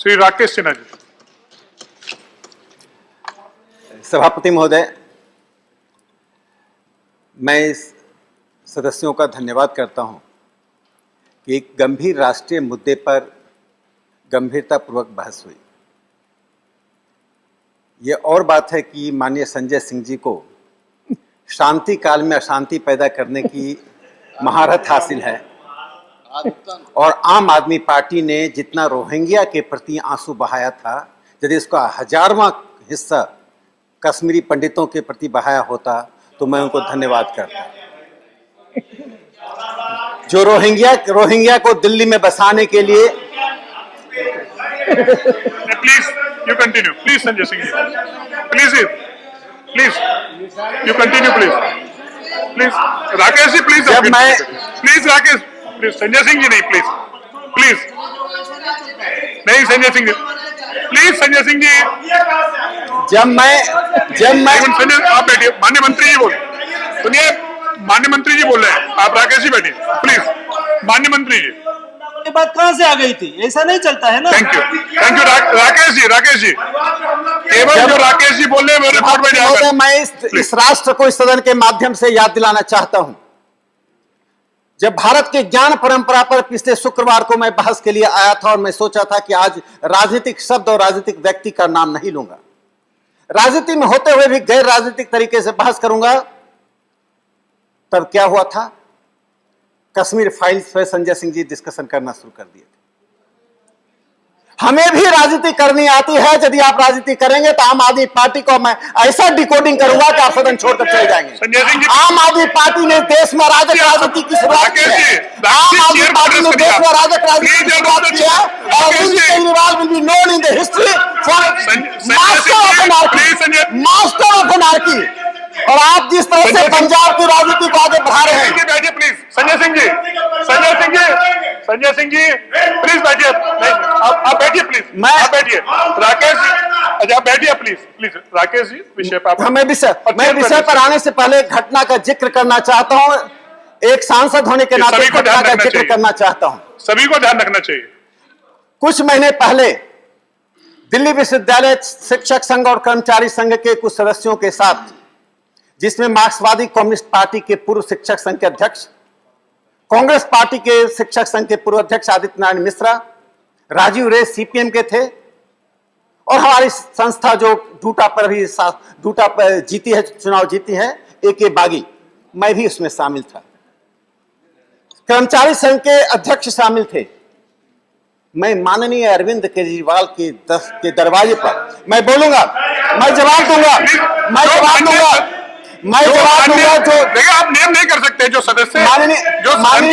श्री राकेश सिन्हा जी। सभापति महोदय, मैं इस सदस्यों का धन्यवाद करता हूं कि एक गंभीर राष्ट्रीय मुद्दे पर गंभीरतापूर्वक बहस हुई। ये और बात है कि माननीय संजय सिंह जी को शांति काल में अशांति पैदा करने की महारत हासिल है और आम आदमी पार्टी ने जितना रोहिंग्या के प्रति आंसू बहाया था, यदि इसका 1000वां हिस्सा कश्मीरी पंडितों के प्रति बहाया होता तो मैं उनको धन्यवाद करता। जो रोहिंग्या को दिल्ली में बसाने के लिए please you continue, please Sanjay Singh ji, please you continue, please Rakesh ji, please Rakesh, please Sanjay Singh ji नहीं, प्लीज नहीं संजय सिंह जी, प्लीज संजय सिंह जी। जब मैं संजय आप बैठिए, माननीय मंत्री जी बोल, सुनिए माननीय मंत्री जी बोल रहे हैं, आप राकेश जी बैठिए प्लीज। माननीय मंत्री जी, ये बात कहां से आ गई थी? ऐसा नहीं चलता है ना। थैंक यू राकेश जी केवल जो राकेश जी बोल रहे हैं रिपोर्ट में जाएगा। मैं इस राष्ट्र को इस सदन के माध्यम से याद दिलाना चाहता हूं, जब भारत की ज्ञान परंपरा पर पिछले शुक्रवार को मैं बहस के लिए आया था और मैं सोचा था कि आज राजनीतिक शब्द और राजनीतिक व्यक्ति का नाम नहीं लूंगा, राजनीति में होते हुए भी गैर राजनीतिक तरीके से बहस करूंगा, तब क्या हुआ था? कश्मीर फाइल्स पर संजय सिंह जी डिस्कशन करना शुरू कर दिए थे। हमें भी राजनीति करनी आती है, यदि आप राजनीति करेंगे तो आम आदमी पार्टी को मैं ऐसा डिकोडिंग करूंगा कि आप सदन छोड़कर चले जाएंगे। आम आदमी पार्टी ने देश में राजक राजनीति की शुरुआत की है। आम आदमी पार्टी ने देश में राजक राजनीति की शुरुआत की है और Arvind Kejriwal will be known in the history for master of anarchy. और आप जिस तरह से पंजाब की राजनीति को आगे बढ़ा रहे हैं। बैठिए प्लीज संजय सिंह जी प्लीज बैठिए, आप बैठिए प्लीज, आप बैठिए राकेश जी, आप बैठिए प्लीज राकेश जी, विषय पर मैं विषय पर आने से पहले घटना का जिक्र करना चाहता हूं। एक सांसद होने के नाते घटना का जिक्र करना चाहता हूं। सभी को ध्यान रखना चाहिए। कुछ महीने पहले दिल्ली विश्वविद्यालय शिक्षक संघ और कर्मचारी संघ के कुछ सदस्यों के साथ, जिसमें मार्क्सवादी कम्युनिस्ट पार्टी के पूर्व शिक्षक संघ के अध्यक्ष, कांग्रेस पार्टी के शिक्षक संघ के पूर्व अध्यक्ष आदित्य नारायण मिश्रा, राजीव रे सीपीएम के थे और हमारी संस्था जो डूटा पर जीती है, चुनाव जीती है, AK बागी, मैं भी उसमें शामिल था। कर्मचारी संघ के अध्यक्ष शामिल थे। मैं माननीय अरविंद केजरीवाल के दरवाजे पर मैं बोलूंगा, मैं जवाब दूंगा जो देखिए आप नेम नहीं कर सकते जो सदस्य माननीय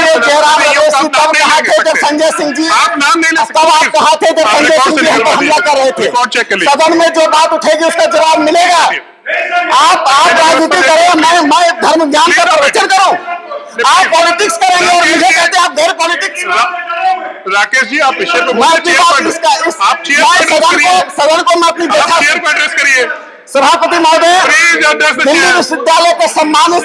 जयराम रमेश तब कहा थे जब संजय सिंह जी, आप नाम नहीं ले सकते, तब आप कहा थे जब संजय सिंह जी पर हमला कर रहे थे। सदन में जो बात उठेगी उसका जवाब मिलेगा। आप राजनीति करें, मैं धर्म ज्ञान का प्रवचन करूं, आप पॉलिटिक्स करेंगे और मुझे कहते हैं आप गैर पॉलिटिक्स। राकेश जी आप विषय पे सदन को मैं अपनी चेयर पर एड्रेस करिए। सभापति महोदय, दिल्ली विश्वविद्यालय के सम्मानित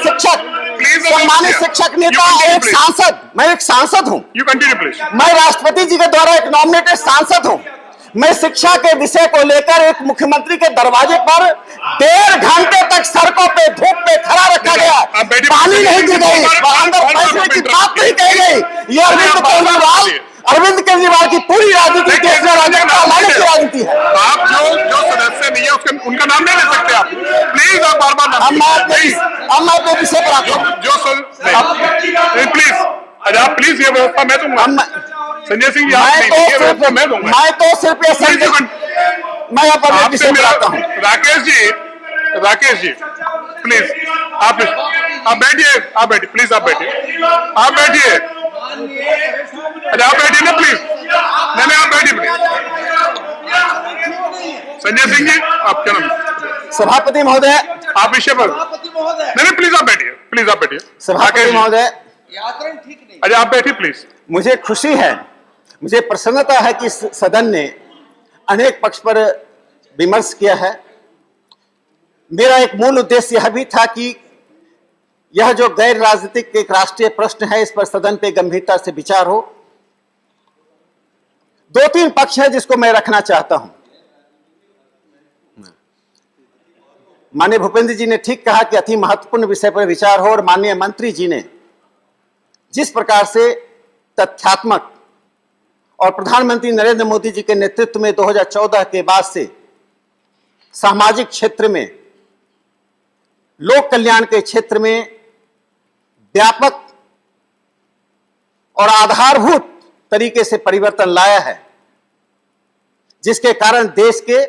शिक्षक नेता, एक सांसद, मैं एक सांसद हूं। You continue please. मैं राष्ट्रपति जी के द्वारा एक नॉमिनेटेड सांसद हूं। मैं शिक्षा के विषय को लेकर एक मुख्यमंत्री के दरवाजे पर 1.5 घंटे तक सड़कों पे धूप पे खड़ा रखा गया, पानी नहीं दी गई, अंदर फैसले की बात नहीं कही गई। ये अरविंद केजरीवाल की पूरी राजनीति देश में राजनीति है। आप जो सदस्य नहीं है उसके उनका नाम नहीं ले सकते आप, प्लीज आप बार अब मैं अपने विषय पर आता हूँ। प्लीज आप प्लीज ये व्यवस्था मैं दूंगा। संजय सिंह जी मैं तो सिर्फ मैं अपने विषय पर आता हूँ। राकेश जी प्लीज आप बैठिए प्लीज आप बैठिए आप बैठिए ना प्लीज। नहीं आप बैठिए प्लीज। संजय सिंह जी आप क्या नाम? सभापति महोदय, आप विषय पर नहीं प्लीज आप बैठिए सभापति महोदय, अच्छा आप बैठिए प्लीज। मुझे खुशी है, मुझे प्रसन्नता है कि सदन ने अनेक पक्ष पर विमर्श किया है। मेरा एक मूल उद्देश्य यह भी था कि यह जो गैर राजनीतिक एक राष्ट्रीय प्रश्न है, इस पर सदन पे गंभीरता से विचार हो। दो तीन पक्ष है जिसको मैं रखना चाहता हूं। माननीय भूपेंद्र जी ने ठीक कहा कि अति महत्वपूर्ण विषय पर विचार हो, और माननीय मंत्री जी ने जिस प्रकार से तथ्यात्मक और प्रधानमंत्री नरेंद्र मोदी जी के नेतृत्व में 2014 के बाद से सामाजिक क्षेत्र में, लोक कल्याण के क्षेत्र में व्यापक और आधारभूत तरीके से परिवर्तन लाया है, जिसके कारण देश के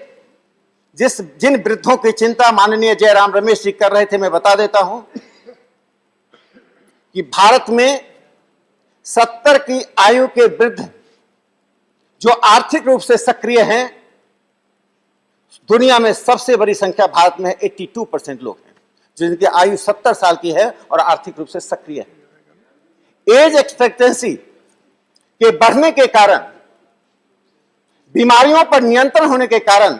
जिन वृद्धों की चिंता माननीय जयराम रमेश जी कर रहे थे, मैं बता देता हूं कि भारत में 70 की आयु के वृद्ध जो आर्थिक रूप से सक्रिय हैं, दुनिया में सबसे बड़ी संख्या भारत में 82% लोग हैं जिनकी आयु 70 साल की है और आर्थिक रूप से सक्रिय है। एज एक्सपेक्टेंसी के बढ़ने के कारण, बीमारियों पर नियंत्रण होने के कारण,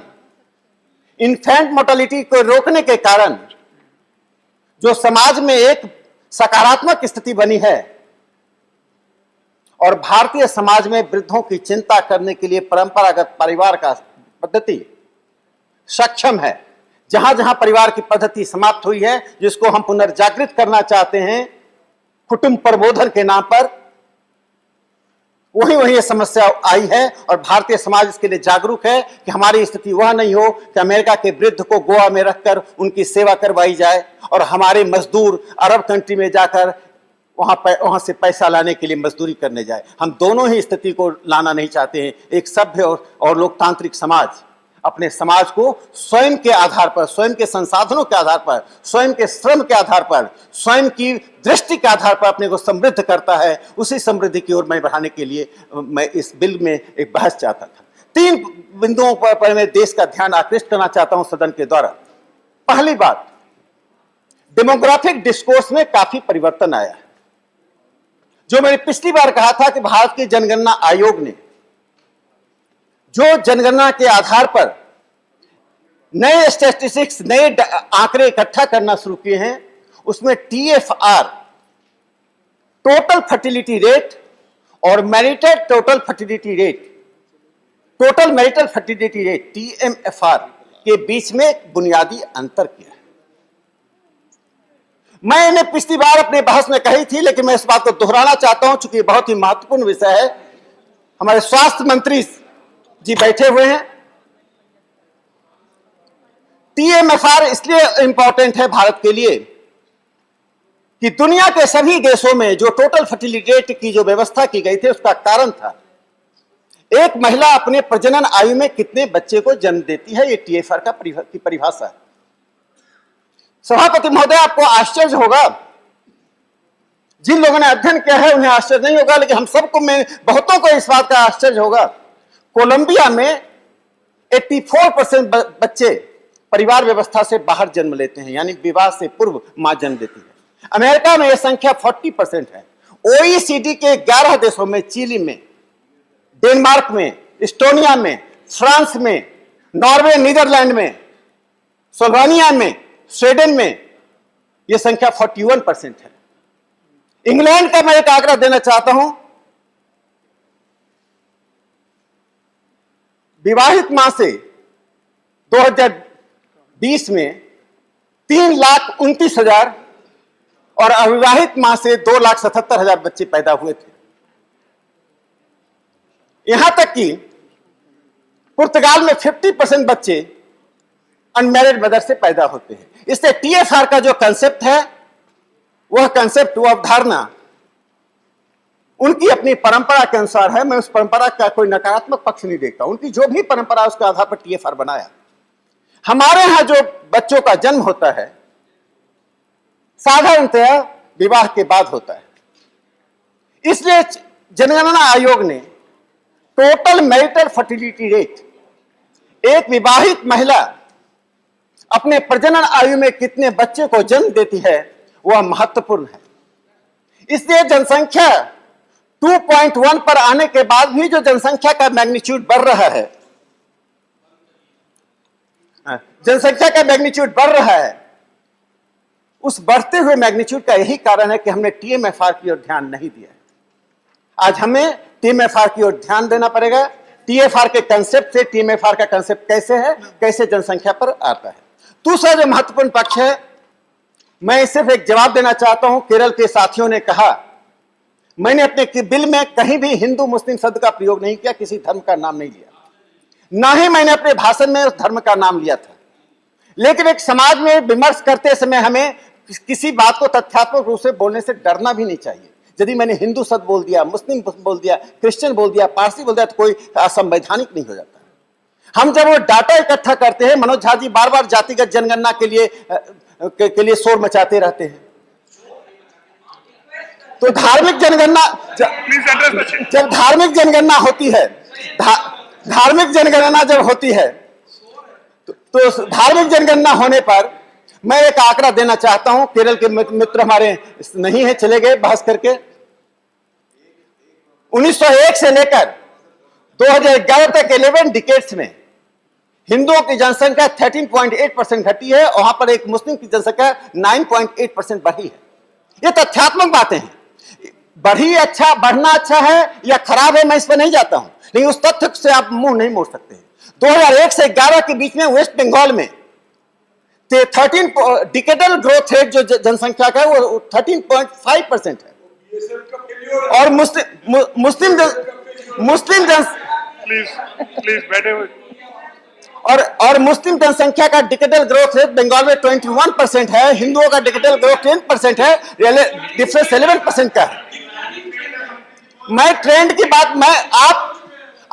इन्फेंट मोर्टेलिटी को रोकने के कारण जो समाज में एक सकारात्मक स्थिति बनी है, और भारतीय समाज में वृद्धों की चिंता करने के लिए परंपरागत परिवार का पद्धति सक्षम है। जहां जहां परिवार की पद्धति समाप्त हुई है, जिसको हम पुनर्जागृत करना चाहते हैं कुटुंब प्रबोधन के नाम पर, वही वही ये समस्या आई है। और भारतीय समाज इसके लिए जागरूक है कि हमारी स्थिति वह नहीं हो कि अमेरिका के वृद्ध को गोवा में रखकर उनकी सेवा करवाई जाए और हमारे मजदूर अरब कंट्री में जाकर वहां से पैसा लाने के लिए मजदूरी करने जाए। हम दोनों ही स्थिति को लाना नहीं चाहते हैं। एक सभ्य और लोकतांत्रिक समाज अपने समाज को स्वयं के आधार पर, स्वयं के संसाधनों के आधार पर, स्वयं के श्रम के आधार पर, स्वयं की दृष्टि के आधार पर अपने को समृद्ध करता है। उसी समृद्धि की ओर मैं बढ़ाने के लिए मैं इस बिल में एक बहस चाहता था। 3 बिंदुओं पर मैं देश का ध्यान आकृष्ट करना चाहता हूं सदन के द्वारा। पहली बात, डेमोग्राफिक डिस्कोर्स में काफी परिवर्तन आया है। जो मैंने पिछली बार कहा था कि भारत के जनगणना आयोग ने जो जनगणना के आधार पर नए स्टैटिस्टिक्स, नए आंकड़े इकट्ठा करना शुरू किए हैं, उसमें TFR, टोटल फर्टिलिटी रेट, और marital total fertility rate, total marital fertility rate TMFR के बीच में एक बुनियादी अंतर किया है। मैं इन्हें पिछली बार अपने बहस में कही थी, लेकिन मैं इस बात को दोहराना चाहता हूं चूंकि बहुत ही महत्वपूर्ण विषय है। हमारे स्वास्थ्य मंत्री जी बैठे हुए हैं। TMFR इसलिए इंपॉर्टेंट है भारत के लिए कि दुनिया के सभी देशों में जो टोटल फर्टिलिटी रेट की जो व्यवस्था की गई थी, उसका कारण था एक महिला अपने प्रजनन आयु में कितने बच्चे को जन्म देती है। ये TFR की परिभाषा है। सभापति महोदय, आपको आश्चर्य होगा, जिन लोगों ने अध्ययन किया है उन्हें आश्चर्य नहीं होगा, लेकिन हम सबको, मैं बहुतों को इस बात का आश्चर्य होगा। कोलंबिया में 84% बच्चे परिवार व्यवस्था से बाहर जन्म लेते हैं, यानी विवाह से पूर्व मां जन्म देती है। अमेरिका में यह संख्या 40% है। OECD के 11 देशों में, चिली में, डेनमार्क में, एस्टोनिया में, फ्रांस में, नॉर्वे, नीदरलैंड में, स्लोवेनिया में, स्वीडन में यह संख्या 41% है। इंग्लैंड का मैं एक आंकड़ा देना चाहता हूं। विवाहित मां से 2020 में 3,29,000 और अविवाहित मां से 2,77,000 बच्चे पैदा हुए थे। यहां तक कि पुर्तगाल में 50% बच्चे अनमैरिड मदर से पैदा होते हैं। इससे TFR का जो कंसेप्ट है, वह कंसेप्ट, वह अवधारणा उनकी अपनी परंपरा के अनुसार है। मैं उस परंपरा का कोई नकारात्मक पक्ष नहीं देखता। उनकी जो भी परंपरा, उसके आधार पर TFR बनाया। हमारे यहां जो बच्चों का जन्म होता है, साधारणतया विवाह के बाद होता है। इसलिए जनगणना आयोग ने टोटल मैरिटल फर्टिलिटी रेट, एक विवाहित महिला अपने प्रजनन आयु में कितने बच्चे को जन्म देती है, वह महत्वपूर्ण है। इसलिए जनसंख्या 2.1 पर आने के बाद भी जो जनसंख्या का मैग्नीट्यूड बढ़ रहा है, जनसंख्या का मैग्नीट्यूड बढ़ रहा है, उस बढ़ते हुए मैग्नीट्यूड का यही कारण है कि हमने TMFR की ओर ध्यान नहीं दिया है। आज हमें TMFR की ओर ध्यान देना पड़ेगा। टीएफआर के कंसेप्ट से टीएमएफआर का कंसेप्ट कैसे है, कैसे जनसंख्या पर आता है। दूसरा जो महत्वपूर्ण पक्ष है, मैं सिर्फ एक जवाब देना चाहता हूं। केरल के साथियों ने कहा, मैंने अपने बिल में कहीं भी हिंदू मुस्लिम शब्द का प्रयोग नहीं किया, किसी धर्म का नाम नहीं लिया, ना ही मैंने अपने भाषण में उस धर्म का नाम लिया था। लेकिन एक समाज में विमर्श करते समय हमें किसी बात को तथ्यात्मक रूप से बोलने से डरना भी नहीं चाहिए। यदि मैंने हिंदू शब्द बोल दिया, मुस्लिम बोल दिया, क्रिश्चियन बोल दिया, पारसी बोल दिया, तो कोई असंवैधानिक नहीं हो जाता। हम जब वो डाटा इकट्ठा करते हैं, मनोज झा जी बार बार जातिगत जनगणना के लिए शोर मचाते रहते हैं। तो धार्मिक जनगणना, जब धार्मिक जनगणना होती है, धार्मिक जनगणना जब होती है, तो धार्मिक जनगणना होने पर मैं एक आंकड़ा देना चाहता हूं। केरल के मित्र हमारे नहीं है, चले गए बहस करके। 1901 से लेकर 2011 तक 11 डिकेड्स में हिंदुओं की जनसंख्या 13.8% घटी है, और वहां पर एक मुस्लिम की जनसंख्या 9.8% बढ़ी है। ये तथ्यात्मक बातें हैं। बढ़ना अच्छा है या खराब है, मैं इस पर नहीं जाता हूं, लेकिन उस तथ्य से आप मुंह नहीं मोड़ सकते हैं। 2001 से 11 के बीच में वेस्ट बंगाल में 13 डिकेडल ग्रोथ रेट जो जनसंख्या का है वो 13.5% है, और मुस्लिम जनसंख्या का डिकेडल ग्रोथ रेट बंगाल में 21% है, हिंदुओं का डिकेडल ग्रोथ 10% है, डिफरेंस 11% का है। मैं ट्रेंड की बात,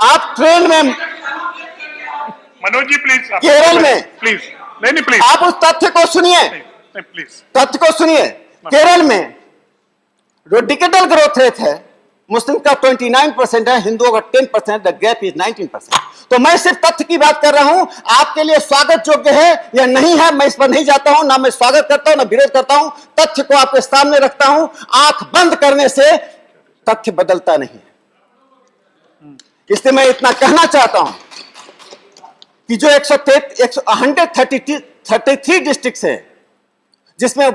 आप ट्रेंड में, मनोज जी प्लीज, केरल में प्लीज, नहीं प्लीज, आप उस तथ्य को सुनिए, प्लीज तथ्य को सुनिए। केरल में जो डिकेडल ग्रोथ रेट है, मुस्लिम का 29% है, हिंदुओं का 10%, द गैप इज 19%। तो मैं सिर्फ तथ्य की बात कर रहा हूं, आपके लिए स्वागत योग्य है या नहीं है, मैं इस पर नहीं जाता हूं, ना मैं स्वागत करता हूं ना विरोध करता हूं। तथ्य को आपके सामने रखता हूं। आंख बंद करने से तथ्य बदलता नहीं है। इसलिए मैं इतना कहना चाहता हूं कि जो 133 डिस्ट्रिक्ट है, जिसमें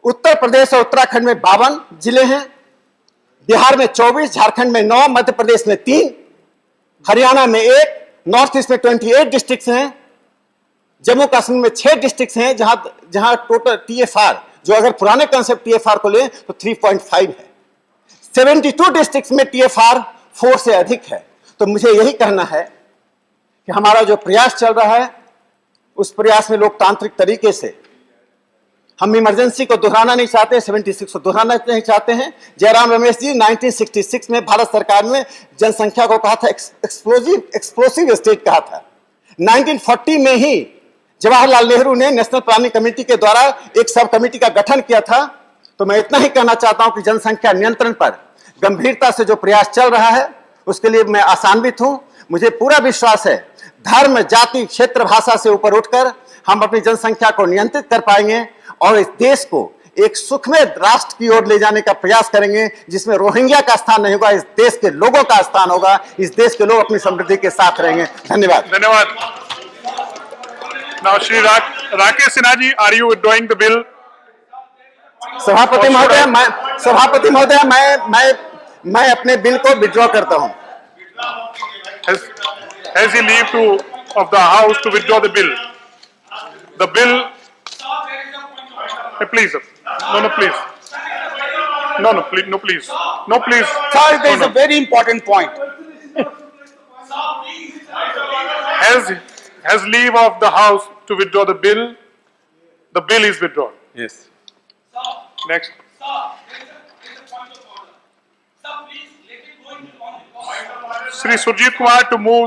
उत्तर प्रदेश और उत्तराखंड में 52 जिले हैं, बिहार में 24, झारखंड में 9, मध्य प्रदेश में 3, हरियाणा में 1, नॉर्थ ईस्ट में 28 डिस्ट्रिक्ट हैं, जम्मू कश्मीर में 6 डिस्ट्रिक्ट हैं, जहां टोटल टीएफआर, जो अगर पुराने कंसेप्ट टीएफआर को लें तो 3.5 है। 72 डिस्ट्रिक्ट में टीएफआर 4 से अधिक है। तो मुझे यही कहना है कि हमारा जो प्रयास चल रहा है, उस प्रयास में लोकतांत्रिक तरीके से हम इमरजेंसी को दोहराना नहीं चाहते, 76 को दोहराना नहीं चाहते हैं। जयराम रमेश जी 1966 में भारत सरकार ने जनसंख्या को कहा था एक्सप्लोसिव स्टेट कहा था। 1940 में ही जवाहरलाल नेहरू ने नेशनल प्लानिंग कमेटी के द्वारा एक सब कमेटी का गठन किया था। तो मैं इतना ही कहना चाहता हूं कि जनसंख्या नियंत्रण पर गंभीरता से जो प्रयास चल रहा है, उसके लिए मैं आशान्वित हूं। मुझे पूरा विश्वास है, धर्म, जाति, क्षेत्र, भाषा से ऊपर उठकर हम अपनी जनसंख्या को नियंत्रित कर पाएंगे और इस देश को एक सुखमय राष्ट्र की ओर ले जाने का प्रयास करेंगे, जिसमें रोहिंग्या का स्थान नहीं होगा, इस देश के लोगों का स्थान होगा। इस देश के लोग अपनी समृद्धि के साथ रहेंगे। धन्यवाद। धन्यवाद। Now, Shri Rakesh Sinha ji, are you withdrawing the bill? सभापति महोदय, मैं अपने बिल को विड्रॉ करता हूं। Has he leave of the house to withdraw the bill? The bill. Please, no, please. No, please. Sir, there is a very important point. Has leave of the house to withdraw the bill. The bill is withdrawn. Yes. Next. Shri Surjit Kumar to move